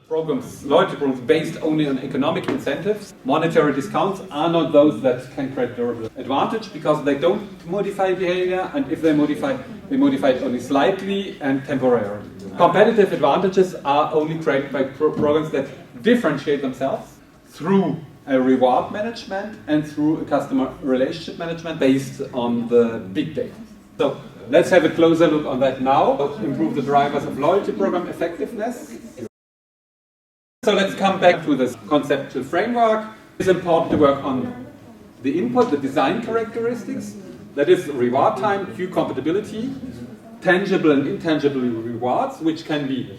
Programs, loyalty programs based only on economic incentives, monetary discounts are not those that can create durable advantage because they don't modify behavior, and if they modify it only slightly and temporarily. Competitive advantages are only created by programs that differentiate themselves through a reward management and through a customer relationship management based on the big data. So let's have a closer look on that now. Improve the drivers of loyalty program effectiveness. So let's come back to this conceptual framework. It's important to work on the input, the design characteristics. That is reward time, queue compatibility, tangible and intangible rewards, which can be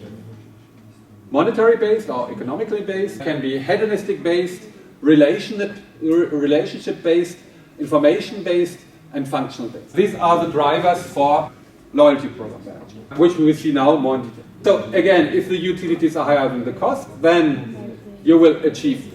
monetary based or economically based, can be hedonistic based, relationship based, information based, and functional based. These are the drivers for loyalty program management, which we will see now more in detail. So again, if the utilities are higher than the cost, then you will achieve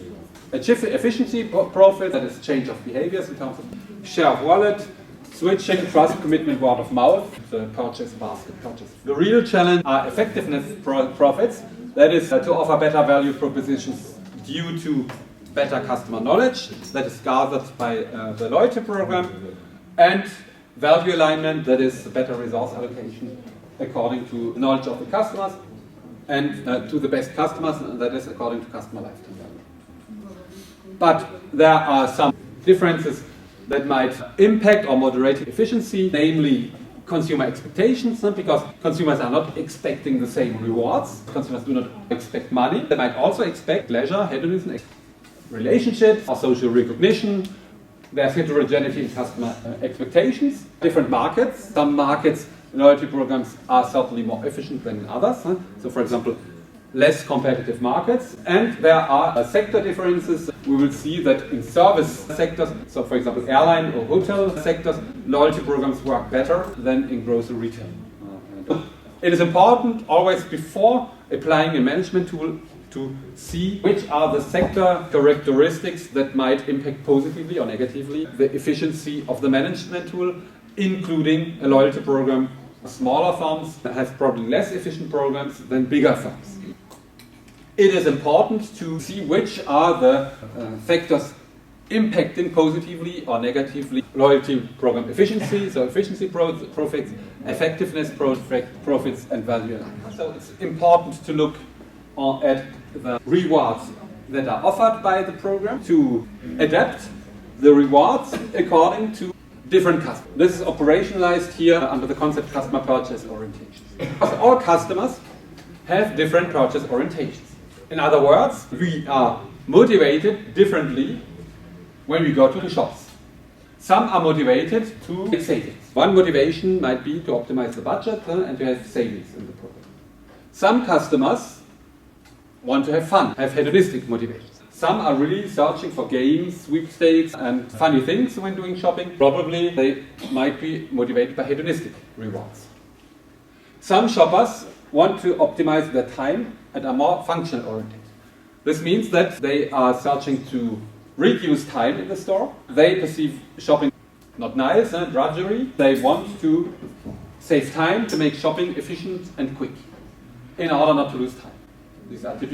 efficiency profit, that is change of behaviors in terms of share of wallet, switching, trust, commitment, word of mouth, the purchase basket purchase. The real challenge are effectiveness profits, that is to offer better value propositions due to better customer knowledge that is gathered by the loyalty program, and value alignment, that is better resource allocation according to knowledge of the customers and to the best customers, and that is according to customer lifetime value. But there are some differences that might impact or moderate efficiency, namely consumer expectations, because consumers are not expecting the same rewards. Consumers do not expect money. They might also expect pleasure, hedonism, relationships, or social recognition. There's heterogeneity in customer expectations. Different markets. Some markets, loyalty programs are certainly more efficient than in others. So for example, less competitive markets. And there are sector differences. We will see that in service sectors, so for example airline or hotel sectors, loyalty programs work better than in grocery retail. It is important always before applying a management tool to see which are the sector characteristics that might impact positively or negatively the efficiency of the management tool, including a loyalty program. Smaller firms have probably less efficient programs than bigger firms. It is important to see which are the factors impacting positively or negatively loyalty program efficiency, so efficiency profits, effectiveness profits, and value alignment. So it's important to look at the rewards that are offered by the program to adapt the rewards according to different customers. This is operationalized here under the concept customer purchase orientations. Because all customers have different purchase orientations. In other words, we are motivated differently when we go to the shops. Some are motivated to make savings. One motivation might be to optimize the budget and to have savings in the program. Some customers want to have fun, have hedonistic motivations. Some are really searching for games, sweepstakes, and funny things when doing shopping. Probably they might be motivated by hedonistic rewards. Some shoppers want to optimize their time and are more functional oriented. This means that they are searching to reduce time in the store. They perceive shopping not nice, drudgery. They want to save time to make shopping efficient and quick in order not to lose time. These are the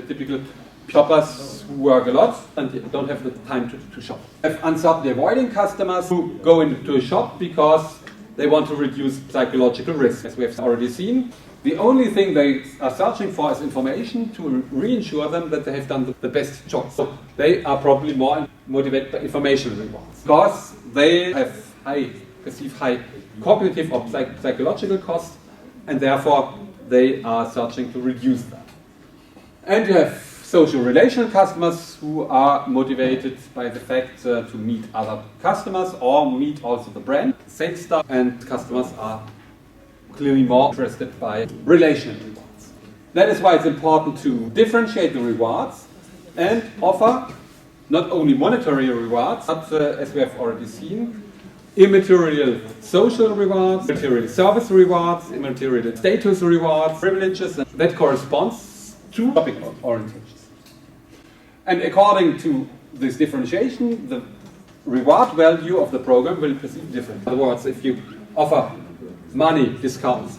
typical shoppers who work a lot and don't have the time to shop. We have uncertainty avoiding customers who go into a shop because they want to reduce psychological risk. As we have already seen, the only thing they are searching for is information to reassure them that they have done the best choice. So they are probably more motivated by information rewards because they perceive high cognitive or psychological costs, and therefore they are searching to reduce that. And you have social relational customers who are motivated by the fact to meet other customers or meet also the brand, sales staff, and customers are clearly more interested by relational rewards. That is why it's important to differentiate the rewards and offer not only monetary rewards, but as we have already seen, immaterial social rewards, immaterial service rewards, immaterial status rewards, privileges, that corresponds to shopping orientations. And according to this differentiation, the reward value of the program will perceive different. In other words, if you offer money discounts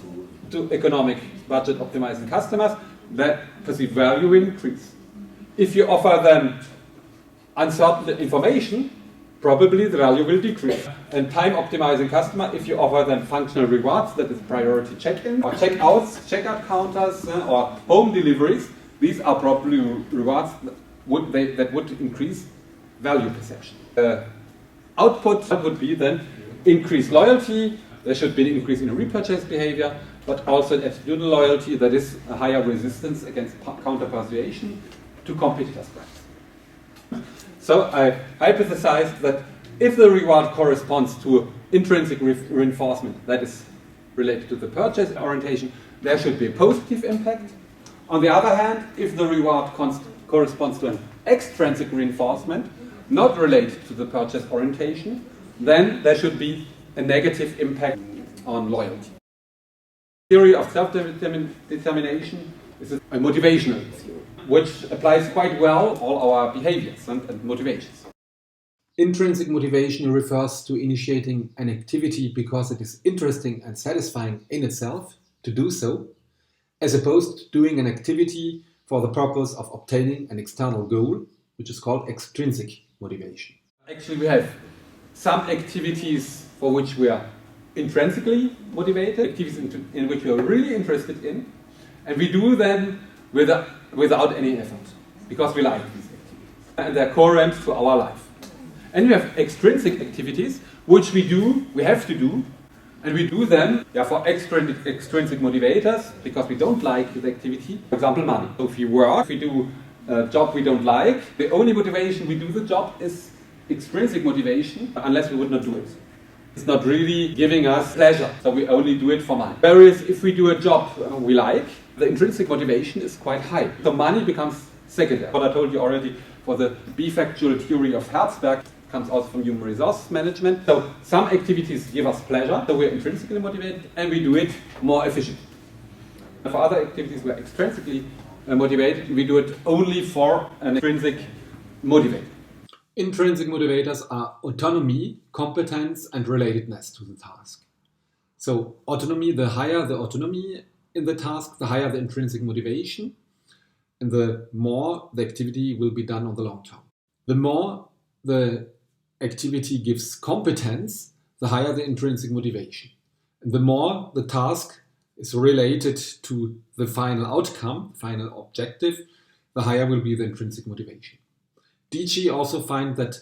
to economic budget optimizing customers, that perceived value will increase. If you offer them uncertain information, probably the value will decrease. And time optimizing customer, if you offer them functional rewards, that is priority check-in, or check-outs, checkout counters, or home deliveries, these are probably rewards that would increase value perception. Output would be then increased loyalty. There should be an increase in repurchase behavior, but also an attitudinal loyalty, that is a higher resistance against counter-persuasion to competitors' brands. So I hypothesized that if the reward corresponds to intrinsic reinforcement, that is related to the purchase orientation, there should be a positive impact. On the other hand, if the reward corresponds to an extrinsic reinforcement, not related to the purchase orientation, then there should be a negative impact on loyalty. The theory of self-determination is a motivational theory, which applies quite well to all our behaviors and motivations. Intrinsic motivation refers to initiating an activity because it is interesting and satisfying in itself to do so, as opposed to doing an activity for the purpose of obtaining an external goal, which is called extrinsic motivation. Actually, we have some activities for which we are intrinsically motivated, activities in which we are really interested in, and we do them without any effort, because we like these activities, and they're coherent to our life. And we have extrinsic activities, which we have to do, and we do them for extrinsic motivators, because we don't like the activity. For example, money. So if we do a job we don't like, the only motivation we do the job is extrinsic motivation, unless we would not do it. It's not really giving us pleasure, so we only do it for money. Whereas if we do a job we like, the intrinsic motivation is quite high. So money becomes secondary. What I told you already for the B-factual theory of Herzberg comes also from human resource management. So some activities give us pleasure, so we're intrinsically motivated, and we do it more efficiently. For other activities we're extrinsically motivated, we do it only for an intrinsic motivator. Intrinsic motivators are autonomy, competence, and relatedness to the task. So autonomy, the higher the autonomy in the task, the higher the intrinsic motivation, and the more the activity will be done on the long term. The more the activity gives competence, the higher the intrinsic motivation. And the more the task is related to the final outcome, final objective, the higher will be the intrinsic motivation. DG also find that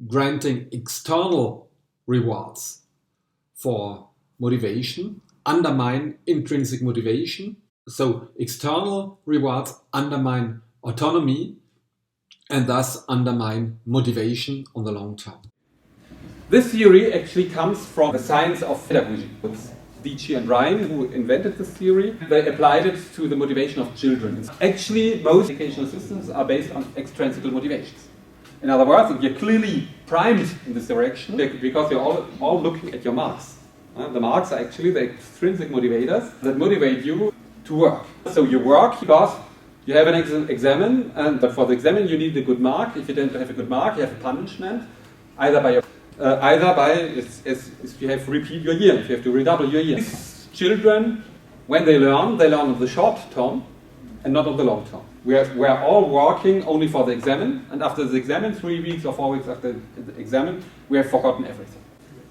granting external rewards for motivation undermine intrinsic motivation. So external rewards undermine autonomy and thus undermine motivation on the long term. This theory actually comes from the science of pedagogy. It's DG and Ryan who invented this theory. They applied it to the motivation of children. Actually, most educational systems are based on extrinsic motivations. In other words, you're clearly primed in this direction because you're all looking at your marks. The marks are actually the extrinsic motivators that motivate you to work. So you work because you have an examen, but for the examen you need a good mark. If you don't have a good mark, you have a punishment, either by if you have to repeat your year, if you have to redouble your year. These children, when they learn on the short term and not on the long term. We are all working only for the examen, and after the examen, 3 weeks or 4 weeks after the examen, we have forgotten everything.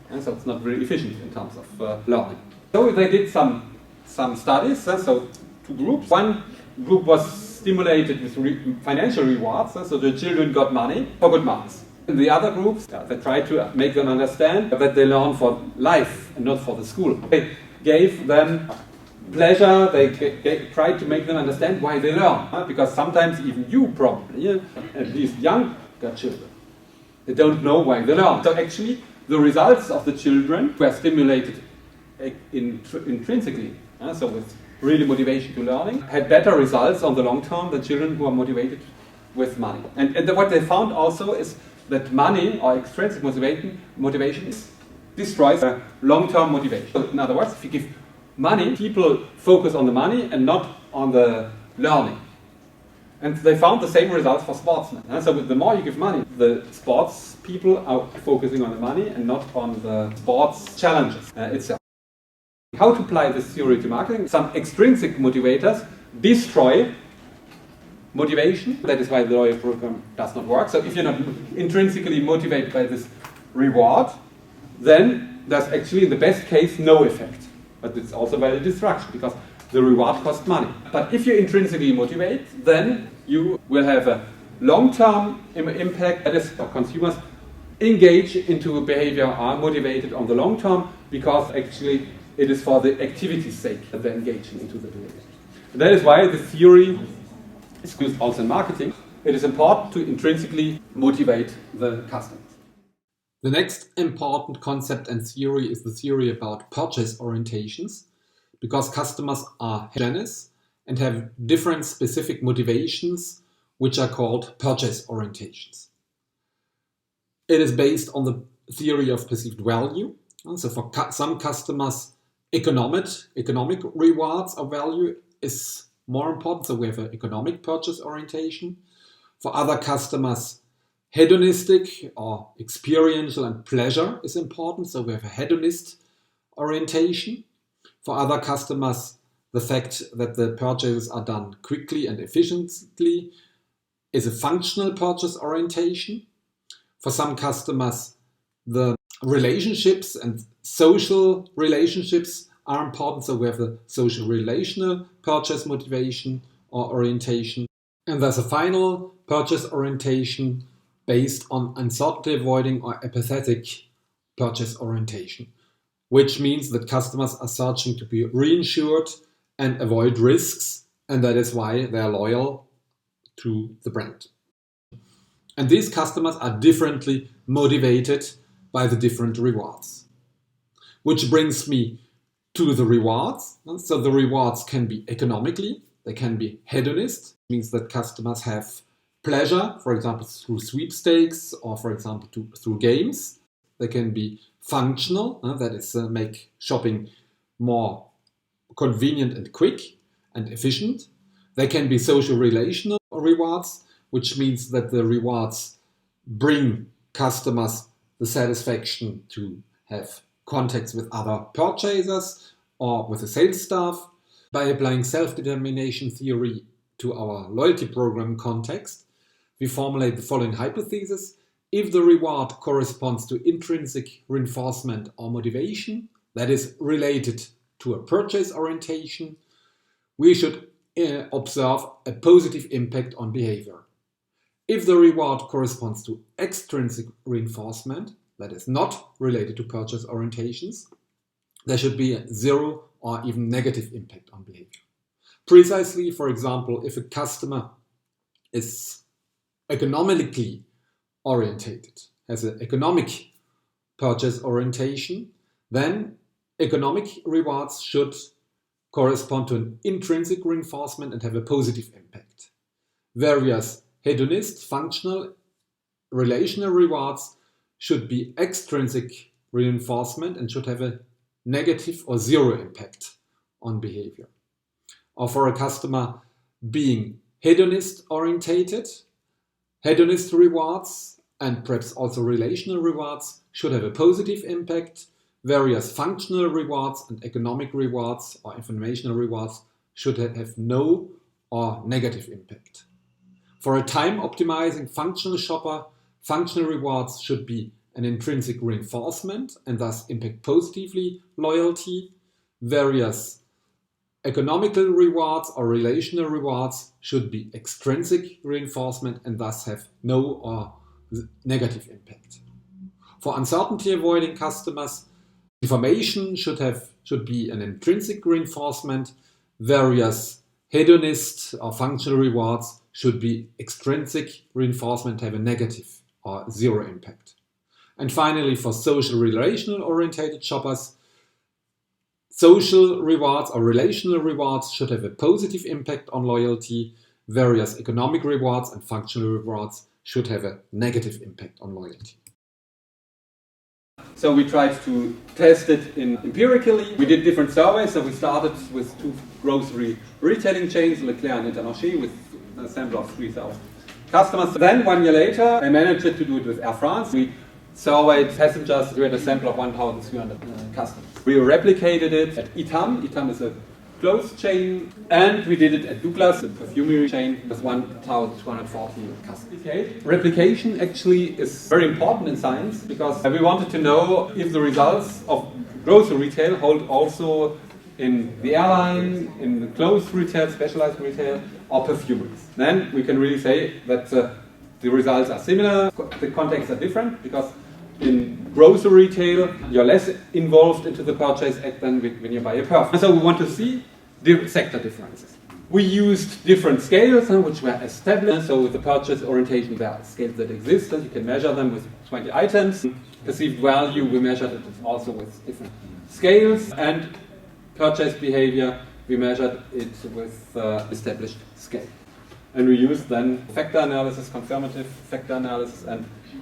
And so it's not very efficient in terms of learning. So they did some studies, so 2 groups. One group was stimulated with financial rewards, so the children got money for good marks. In the other groups, they tried to make them understand that they learn for life and not for the school. They gave them pleasure, they tried to make them understand why they learn. Because sometimes even you probably, at least younger children, they don't know why they learn. So actually, the results of the children were stimulated intrinsically, so with really motivation to learning, had better results on the long term than children who are motivated with money. And what they found also is that money or extrinsic motivation destroys long-term motivation. So in other words, if you give money, people focus on the money and not on the learning. And they found the same results for sportsmen. So the more you give money, the sports people are focusing on the money and not on the sports challenges itself. how to apply this theory to marketing. Some extrinsic motivators destroy motivation. That is why the loyalty program does not work. So if you're not intrinsically motivated by this reward, then there's actually, in the best case, no effect. But it's also value destruction because the reward costs money. But if you intrinsically motivate, then you will have a long-term impact. That is, for consumers engage into a behavior, are motivated on the long term, because actually it is for the activity's sake that they're engaging into the behavior. And that is why the theory is used also in marketing. It is important to intrinsically motivate the customers. The next important concept and theory is the theory about purchase orientations, because customers are heterogeneous and have different specific motivations, which are called purchase orientations. It is based on the theory of perceived value. So for some customers, economic rewards of value is more important, so we have an economic purchase orientation. For other customers, hedonistic or experiential and pleasure is important, so we have a hedonist orientation. For other customers, the fact that the purchases are done quickly and efficiently is a functional purchase orientation. For some customers, the relationships and social relationships are important, so we have the social relational purchase motivation or orientation. And there's a final purchase orientation based on uncertainty avoiding or apathetic purchase orientation, which means that customers are searching to be reinsured and avoid risks, and that is why they are loyal to the brand. And these customers are differently motivated by the different rewards. Which brings me to the rewards. So the rewards can be economically, they can be hedonist, means that customers have pleasure, for example, through sweepstakes or, for example, through games. They can be functional, that is, make shopping more convenient and quick and efficient. They can be social relational rewards, which means that the rewards bring customers the satisfaction to have contacts with other purchasers or with the sales staff. By applying self-determination theory to our loyalty program context, we formulate the following hypothesis. If the reward corresponds to intrinsic reinforcement or motivation, that is related to a purchase orientation, we should observe a positive impact on behavior. If the reward corresponds to extrinsic reinforcement, that is not related to purchase orientations, there should be a zero or even negative impact on behavior. Precisely, for example, if a customer is economically orientated, has an economic purchase orientation, then economic rewards should correspond to an intrinsic reinforcement and have a positive impact. Various hedonist, functional, relational rewards should be extrinsic reinforcement and should have a negative or zero impact on behavior. Or for a customer being hedonist orientated, hedonist rewards and perhaps also relational rewards should have a positive impact. Various functional rewards and economic rewards or informational rewards should have no or negative impact. For a time optimizing functional shopper, functional rewards should be an intrinsic reinforcement and thus impact positively loyalty. Various economical rewards or relational rewards should be extrinsic reinforcement and thus have no or negative impact. For uncertainty avoiding customers, information should be an intrinsic reinforcement. Various hedonist or functional rewards should be extrinsic reinforcement, have a negative or zero impact. And finally, for social relational orientated shoppers, social rewards or relational rewards should have a positive impact on loyalty. Various economic rewards and functional rewards should have a negative impact on loyalty. So we tried to test it empirically. We did different surveys. So we started with 2 grocery retailing chains, Leclerc and Intermarché, with a sample of 3,000 customers. Then 1 year later, I managed to do it with Air France. We surveyed passengers. We had a sample of 1,300 customers. We replicated it at Etam. Etam is a clothes chain, and we did it at Douglas, a perfumery chain, with 1,240 customers. Replication actually is very important in science because we wanted to know if the results of grocery retail hold also in the airline, in the clothes retail, specialized retail, or perfumeries. Then we can really say that the results are similar, the contexts are different, because in grocery retail, you're less involved into the purchase act than when you buy a perfume. So we want to see sector differences. We used different scales which were established. So with the purchase orientation, there are scales that exist, and you can measure them with 20 items. Perceived value, we measured it also with different scales, and purchase behavior, we measured it with established scale. And we used then factor analysis, confirmative factor analysis,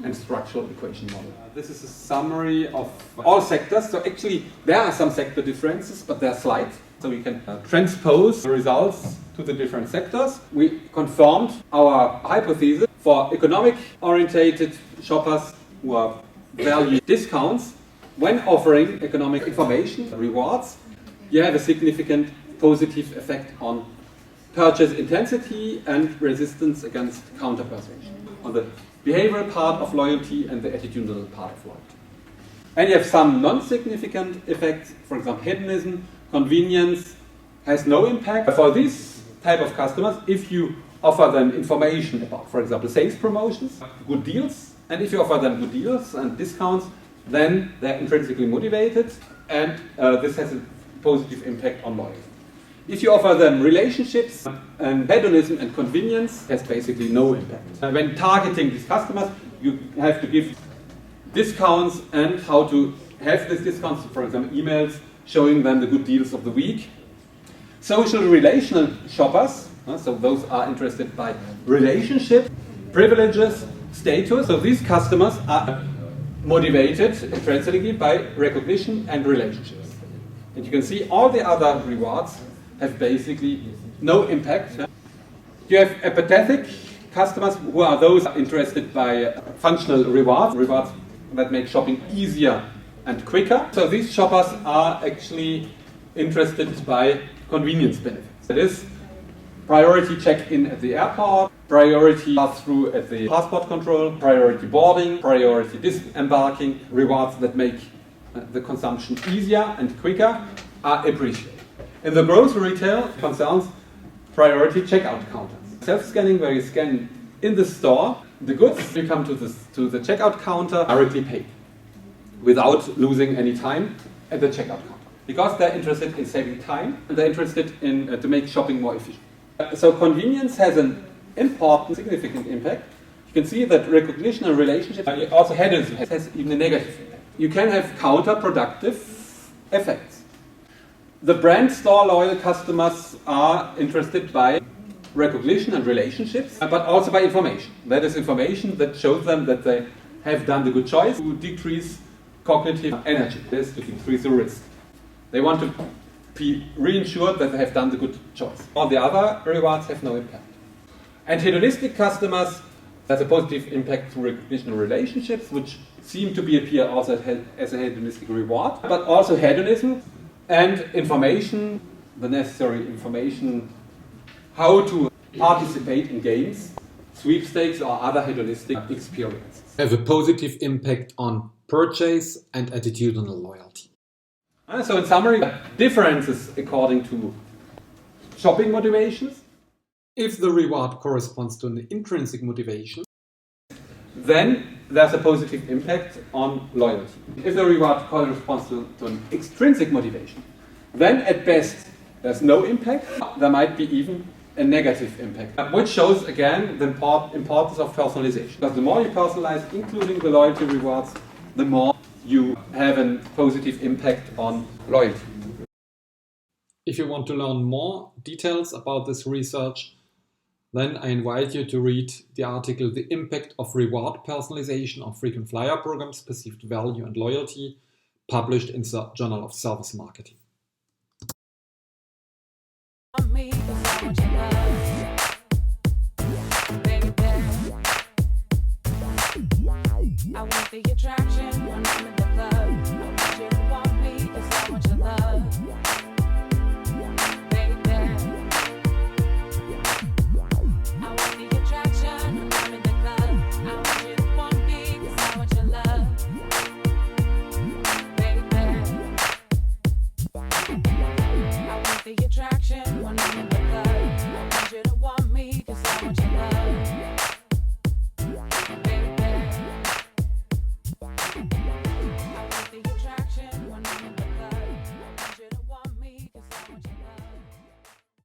and structural equation model. This is a summary of all sectors. So actually, there are some sector differences, but they're slight. So we can transpose the results to the different sectors. We confirmed our hypothesis for economic-orientated shoppers who are value discounts. When offering economic information, rewards, you have a significant positive effect on purchase intensity and resistance against counter-persuasion, on the behavioral part of loyalty and the attitudinal part of loyalty. And you have some non-significant effects, for example, hedonism, convenience has no impact. For this type of customers, if you offer them information about, for example, sales promotions, good deals, and if you offer them good deals and discounts, then they're intrinsically motivated, and this has a positive impact on loyalty. If you offer them relationships, and hedonism and convenience has basically no impact. When targeting these customers, you have to give discounts and how to have these discounts, for example, emails showing them the good deals of the week. Social relational shoppers, so those are interested by relationship, privileges, status. So these customers are motivated intrinsically by recognition and relationships. And you can see all the other rewards have basically no impact. You have apathetic customers, who are those interested by functional rewards, rewards that make shopping easier and quicker. So these shoppers are actually interested by convenience benefits. That is, priority check-in at the airport, priority pass-through at the passport control, priority boarding, priority disembarking, rewards that make the consumption easier and quicker are appreciated. In the grocery retail concerns priority checkout counters. Self-scanning, where you scan in the store the goods, you come to the checkout counter, directly pay, without losing any time at the checkout counter. Because they're interested in saving time, and they're interested in to make shopping more efficient. So convenience has an important, significant impact. You can see that recognition and relationship also has even a negative impact. You can have counterproductive effects. The brand store loyal customers are interested by recognition and relationships, but also by information. That is information that shows them that they have done the good choice to decrease cognitive energy, that is to decrease the risk. They want to be reassured that they have done the good choice. All the other rewards have no impact. And hedonistic customers, that's a positive impact through recognition and relationships, which seem to appear also as a hedonistic reward, but also hedonism and information, the necessary information, how to participate in games, sweepstakes, or other hedonistic experiences. Have a positive impact on purchase and attitudinal loyalty. So in summary, differences according to shopping motivations. If the reward corresponds to an intrinsic motivation, then there's a positive impact on loyalty. If the reward corresponds to an extrinsic motivation, then at best there's no impact. There might be even a negative impact, which shows again the importance of personalization. Because the more you personalize, including the loyalty rewards, the more you have a positive impact on loyalty. If you want to learn more details about this research, then I invite you to read the article The Impact of Reward Personalization on Frequent Flyer Programs, Perceived Value and Loyalty, published in the Journal of Service Marketing. Baby, I want the attraction when I'm in the club. I want you to want me 'cause I want your love, baby. I want the attraction when I'm in the club. I want you to want me 'cause I want your love, baby. I want the attraction when I'm in the